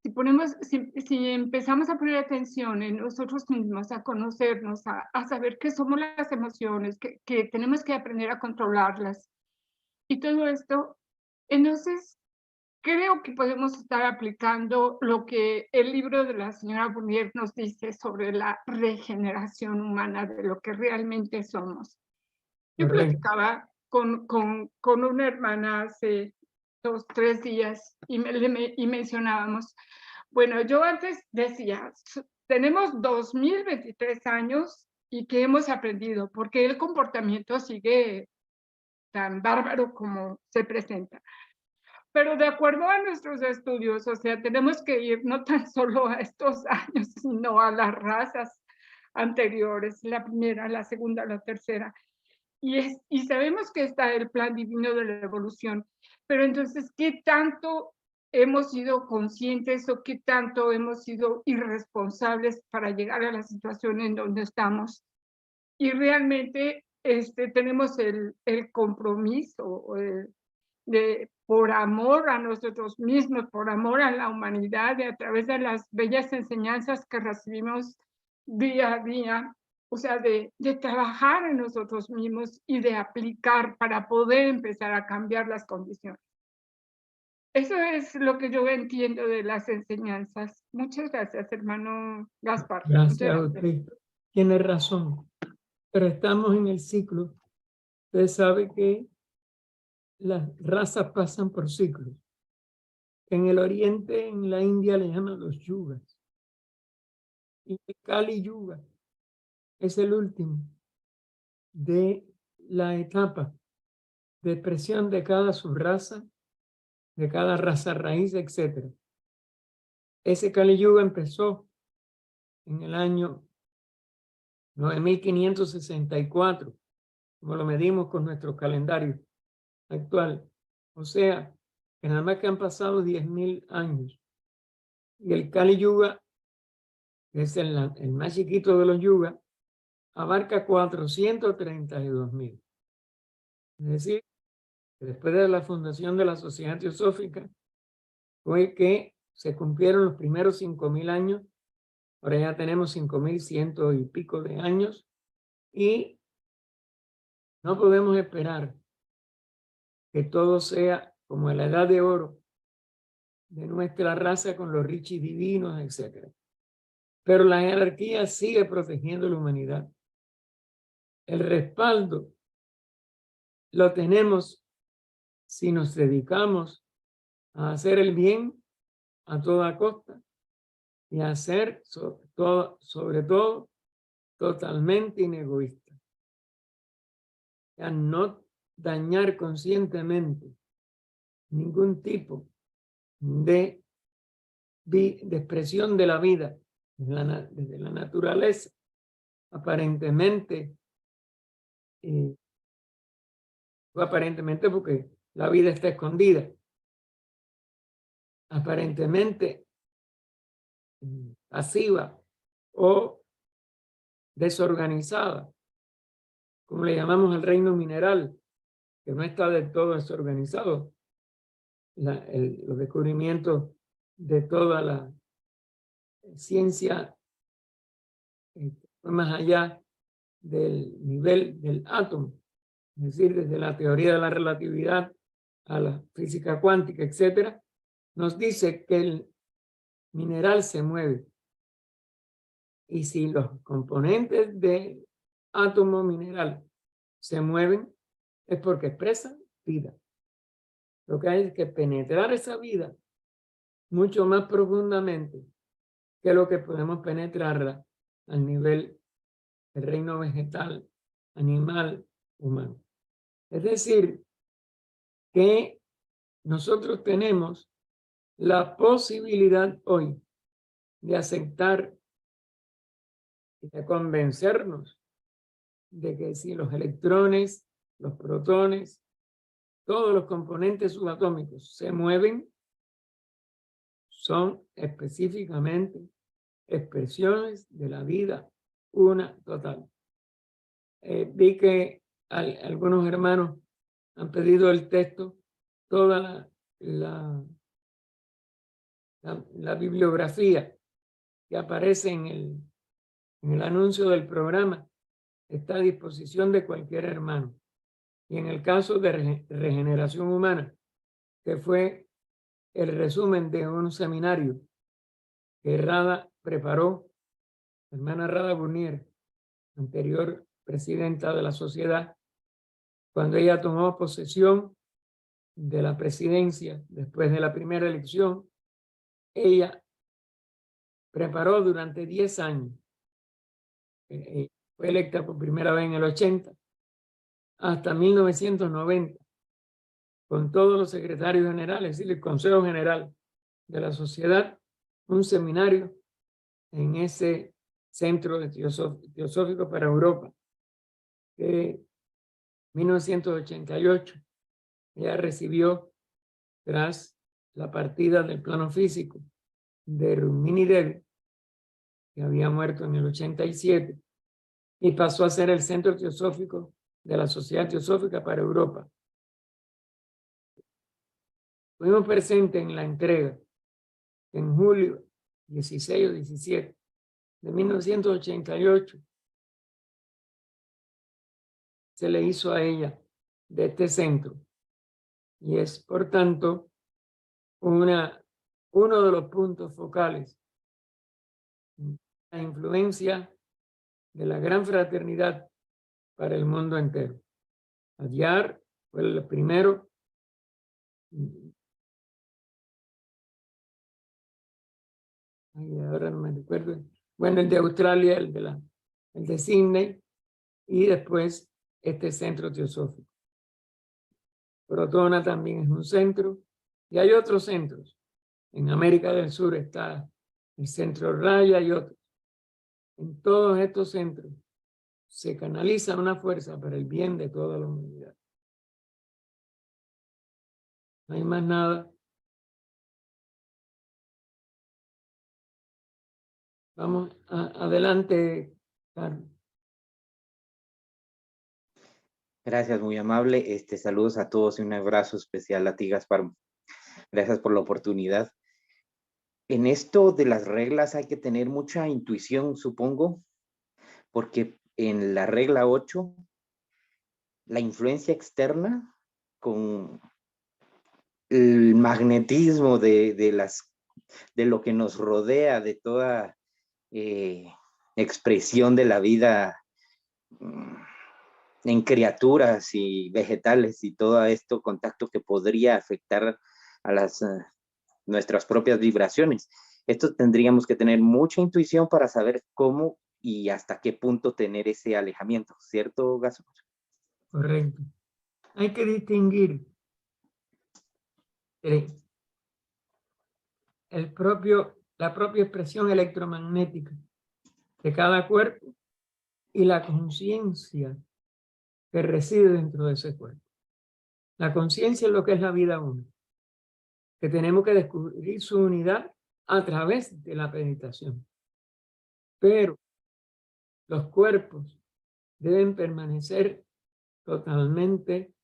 Si empezamos a poner atención en nosotros mismos, a conocernos, a saber qué somos las emociones, que tenemos que aprender a controlarlas y todo esto, entonces creo que podemos estar aplicando lo que el libro de la señora Fournier nos dice sobre la regeneración humana de lo que realmente somos. Yo platicaba con una hermana hace 2, 3 días y mencionábamos, bueno, yo antes decía, tenemos 2023 años y ¿qué hemos aprendido? Porque el comportamiento sigue tan bárbaro como se presenta. Pero de acuerdo a nuestros estudios, o sea, tenemos que ir no tan solo a estos años, sino a las razas anteriores, la primera, la segunda, la tercera. Y sabemos que está el plan divino de la evolución, pero entonces, ¿qué tanto hemos sido conscientes o qué tanto hemos sido irresponsables para llegar a la situación en donde estamos? Y realmente tenemos el compromiso por amor a nosotros mismos, por amor a la humanidad, a través de las bellas enseñanzas que recibimos día a día, o sea, de trabajar en nosotros mismos y de aplicar para poder empezar a cambiar las condiciones. Eso es lo que yo entiendo de las enseñanzas. Muchas gracias, hermano Gaspar. Gracias a usted. Tiene razón, pero estamos en el ciclo. Usted sabe que las razas pasan por ciclos. En el oriente, en la India, le llaman los yugas. Y el Kali Yuga es el último de la etapa de expresión de cada subraza, de cada raza raíz, etc. Ese Kali Yuga empezó en el año 9564, como lo medimos con nuestro calendario actual. O sea, que nada más que han pasado 10.000 años. Y el Kali Yuga, que es el más chiquito de los yugas, abarca 432.000. Es decir, que después de la fundación de la Sociedad Teosófica, fue que se cumplieron los primeros 5.000 años, ahora ya tenemos 5.100 y pico de años, y no podemos esperar que todo sea como en la edad de oro de nuestra raza con los richis divinos, etc. Pero la jerarquía sigue protegiendo la humanidad. El respaldo lo tenemos si nos dedicamos a hacer el bien a toda costa y a ser sobre todo totalmente inegoísta. A no dañar conscientemente ningún tipo de expresión de la vida desde la naturaleza, aparentemente, porque la vida está escondida, aparentemente pasiva o desorganizada, como le llamamos al reino mineral, que no está del todo desorganizado. Los descubrimientos de toda la ciencia fue más allá del nivel del átomo, es decir, desde la teoría de la relatividad a la física cuántica, etcétera, nos dice que el mineral se mueve. Y si los componentes del átomo mineral se mueven, es porque expresan vida. Lo que hay es que penetrar esa vida mucho más profundamente que lo que podemos penetrarla al nivel del reino vegetal, animal, humano. Es decir, que nosotros tenemos la posibilidad hoy de aceptar y de convencernos de que si los electrones, los protones, todos los componentes subatómicos se mueven, son específicamente expresiones de la vida una total. Vi que algunos hermanos han pedido el texto, toda la bibliografía que aparece en el anuncio del programa está a disposición de cualquier hermano. Y en el caso de regeneración humana, que fue el resumen de un seminario que Rada preparó, hermana Rada Burnier, anterior presidenta de la sociedad, cuando ella tomó posesión de la presidencia después de la primera elección, ella preparó durante 10 años, fue electa por primera vez en el 80, hasta 1990, con todos los secretarios generales, es decir, el Consejo General de la Sociedad, un seminario en ese centro de teosófico para Europa. En 1988, ella recibió, tras la partida del plano físico de Rukmini Devi, que había muerto en el 87, y pasó a ser el centro teosófico de la Sociedad Teosófica para Europa. Fuimos presentes en la entrega en julio 16 o 17 de 1988. Se le hizo a ella de este centro. Y es, por tanto, uno de los puntos focales de la influencia de la gran fraternidad para el mundo entero. Adyar fue el primero. Ay, ahora no me recuerdo. Bueno, el de Australia, el de Sydney, y después este centro teosófico. Protona también es un centro, y hay otros centros. En América del Sur está el centro Raya y otros. En todos estos centros se canaliza una fuerza para el bien de toda la humanidad. No hay más nada. Vamos adelante, Carlos. Gracias, muy amable. Saludos a todos y un abrazo especial a ti, Gaspar. Gracias por la oportunidad. En esto de las reglas hay que tener mucha intuición, supongo, porque en la regla 8, la influencia externa con el magnetismo de lo que nos rodea, de toda expresión de la vida en criaturas y vegetales y todo esto, contacto que podría afectar a nuestras propias vibraciones. Esto tendríamos que tener mucha intuición para saber cómo y hasta qué punto tener ese alejamiento, ¿cierto, Gaso? Correcto. Hay que distinguir la propia expresión electromagnética de cada cuerpo y la conciencia que reside dentro de ese cuerpo. La conciencia es lo que es la vida una, que tenemos que descubrir su unidad a través de la meditación. Pero los cuerpos deben permanecer totalmente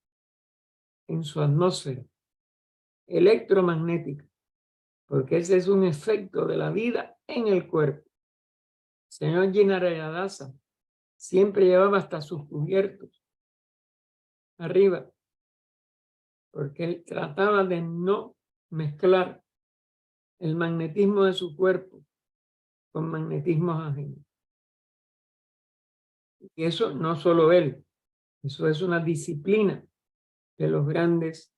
en su atmósfera electromagnética, porque ese es un efecto de la vida en el cuerpo. El señor Jinarayadasa siempre llevaba hasta sus cubiertos arriba, porque él trataba de no mezclar el magnetismo de su cuerpo con magnetismos ajenos. Y eso no solo él, eso es una disciplina de los grandes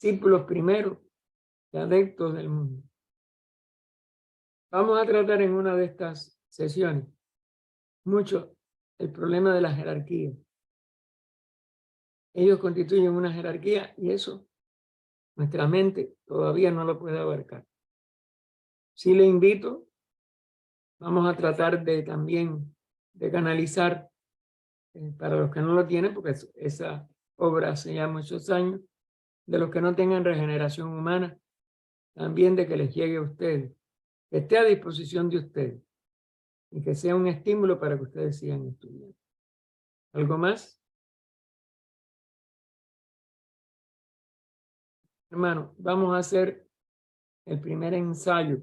discípulos primeros y adeptos del mundo. Vamos a tratar en una de estas sesiones mucho el problema de la jerarquía. Ellos constituyen una jerarquía y eso nuestra mente todavía no lo puede abarcar. Sí le invito, vamos a tratar de también de canalizar para los que no lo tienen, porque esa obra hace ya muchos años, de los que no tengan regeneración humana, también de que les llegue a ustedes, que esté a disposición de ustedes y que sea un estímulo para que ustedes sigan estudiando. ¿Algo más? Hermano, vamos a hacer el primer ensayo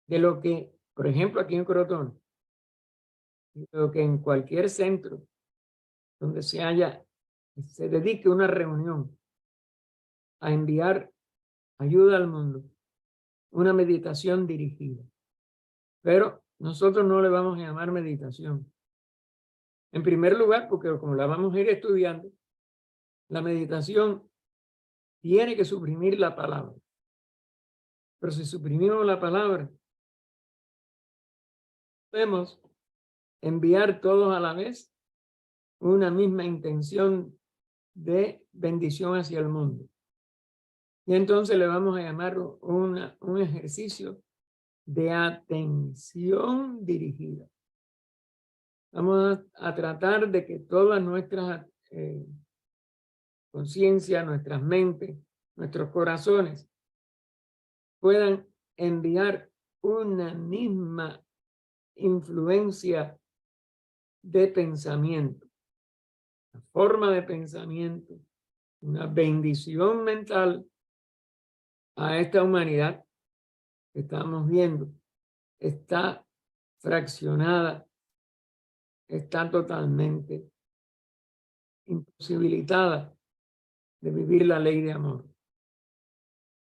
de lo que, por ejemplo, aquí en Crotón, lo que en cualquier centro donde se dedique una reunión a enviar ayuda al mundo, una meditación dirigida. Pero nosotros no le vamos a llamar meditación. En primer lugar, porque como la vamos a ir estudiando, la meditación tiene que suprimir la palabra. Pero si suprimimos la palabra, podemos enviar todos a la vez una misma intención de bendición hacia el mundo. Y entonces le vamos a llamar un ejercicio de atención dirigida. Vamos a tratar de que todas nuestras conciencias, nuestras mentes, nuestros corazones puedan enviar una misma influencia de pensamiento, una forma de pensamiento, una bendición mental a esta humanidad que estamos viendo. Está fraccionada, está totalmente imposibilitada de vivir la ley de amor.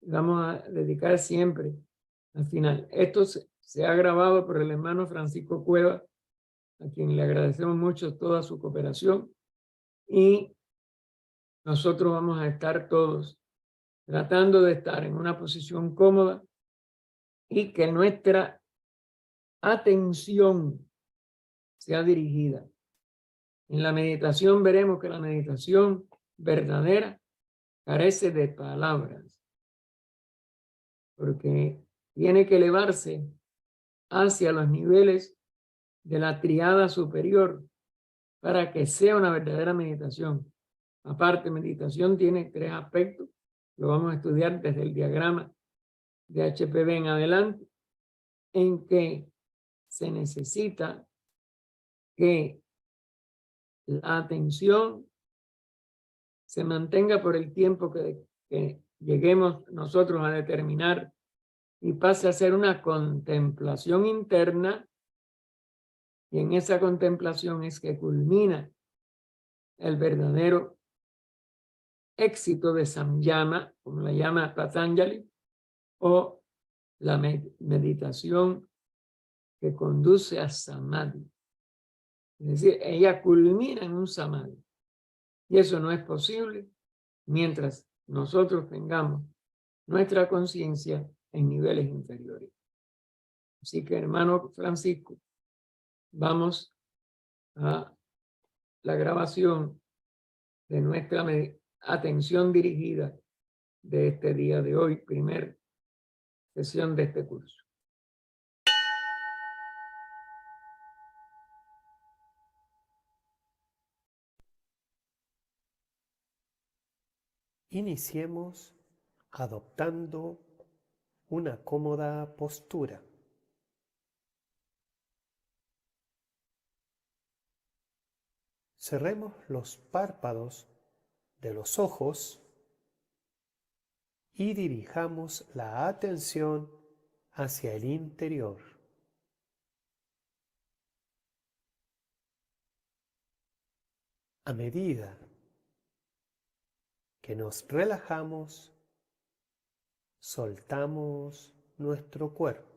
Vamos a dedicar siempre al final. Esto se ha grabado por el hermano Francisco Cuevas, a quien le agradecemos mucho toda su cooperación, y nosotros vamos a estar todos tratando de estar en una posición cómoda y que nuestra atención sea dirigida. En la meditación veremos que la meditación verdadera carece de palabras, porque tiene que elevarse hacia los niveles de la triada superior para que sea una verdadera meditación. Aparte, meditación tiene 3 aspectos, lo vamos a estudiar desde el diagrama de HPV en adelante, en que se necesita que la atención se mantenga por el tiempo que lleguemos nosotros a determinar y pase a ser una contemplación interna, y en esa contemplación es que culmina el verdadero éxito de Samyama, como la llama Patanjali, o la meditación que conduce a Samadhi. Es decir, ella culmina en un Samadhi. Y eso no es posible mientras nosotros tengamos nuestra conciencia en niveles inferiores. Así que, hermano Francisco, vamos a la grabación de nuestra atención dirigida de este día de hoy, primera sesión de este curso. Iniciemos adoptando una cómoda postura. Cerremos los párpados de los ojos y dirijamos la atención hacia el interior. A medida que nos relajamos, soltamos nuestro cuerpo.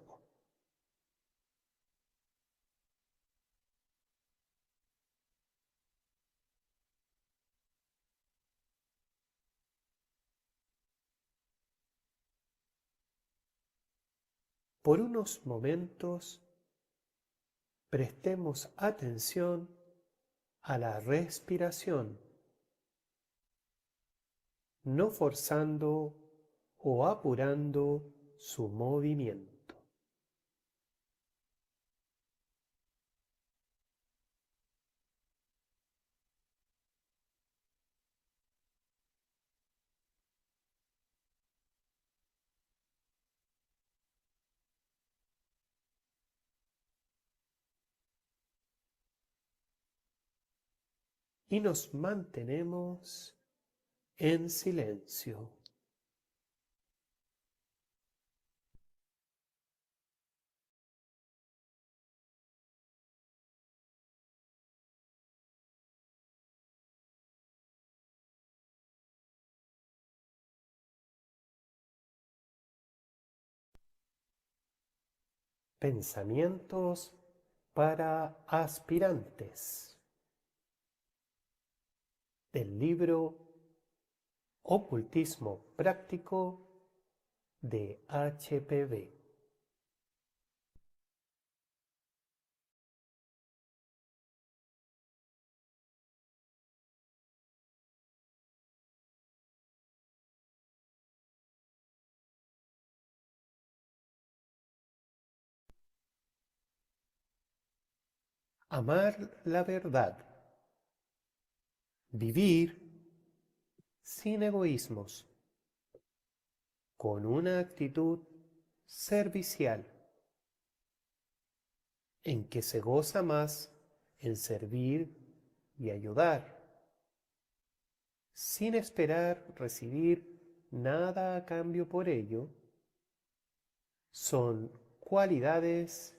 Por unos momentos, prestemos atención a la respiración, no forzando o apurando su movimiento. Y nos mantenemos en silencio. Pensamientos para aspirantes. Del libro Ocultismo Práctico de HPV. Amar la verdad. Vivir sin egoísmos, con una actitud servicial, en que se goza más en servir y ayudar, sin esperar recibir nada a cambio por ello, son cualidades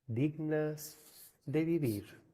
dignas de vivir.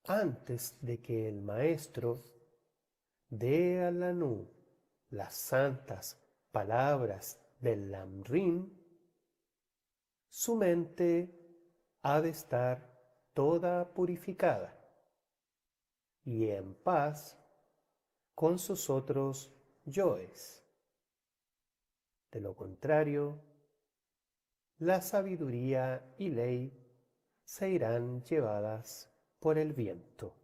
antes de que el maestro dé a la Nu las santas palabras del Lamrim, su mente ha de estar toda purificada y en paz con sus otros yoes. De lo contrario, la sabiduría y ley se irán llevadas por el viento.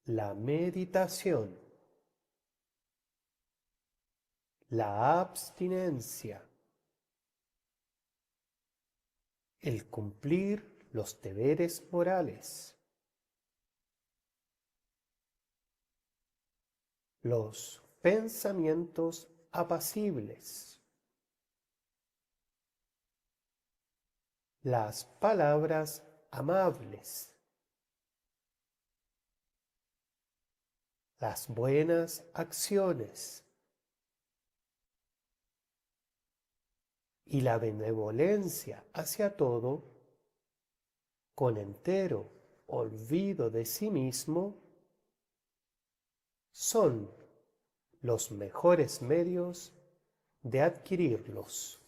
La meditación, la abstinencia, el cumplir los deberes morales, los pensamientos apacibles, las palabras amables, las buenas acciones y la benevolencia hacia todo, con entero olvido de sí mismo, son los mejores medios de adquirirlos.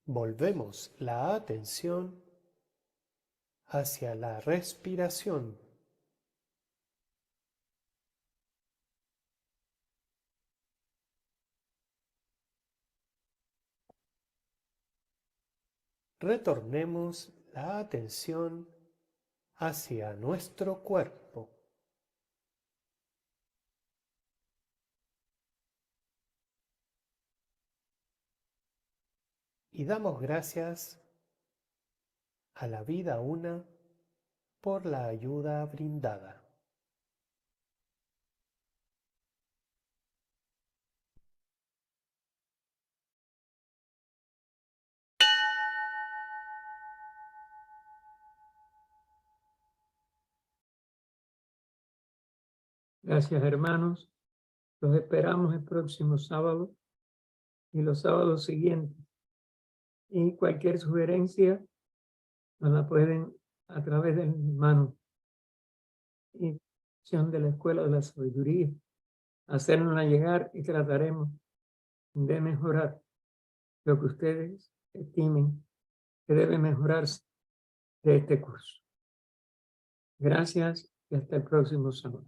Volvemos la atención hacia la respiración. Retornemos la atención hacia nuestro cuerpo. Y damos gracias a la vida una por la ayuda brindada. Gracias, hermanos. Los esperamos el próximo sábado y los sábados siguientes. Y cualquier sugerencia nos la pueden a través del hermano y de la Escuela de la Sabiduría hacérnosla llegar y trataremos de mejorar lo que ustedes estimen que debe mejorarse de este curso. Gracias y hasta el próximo sábado.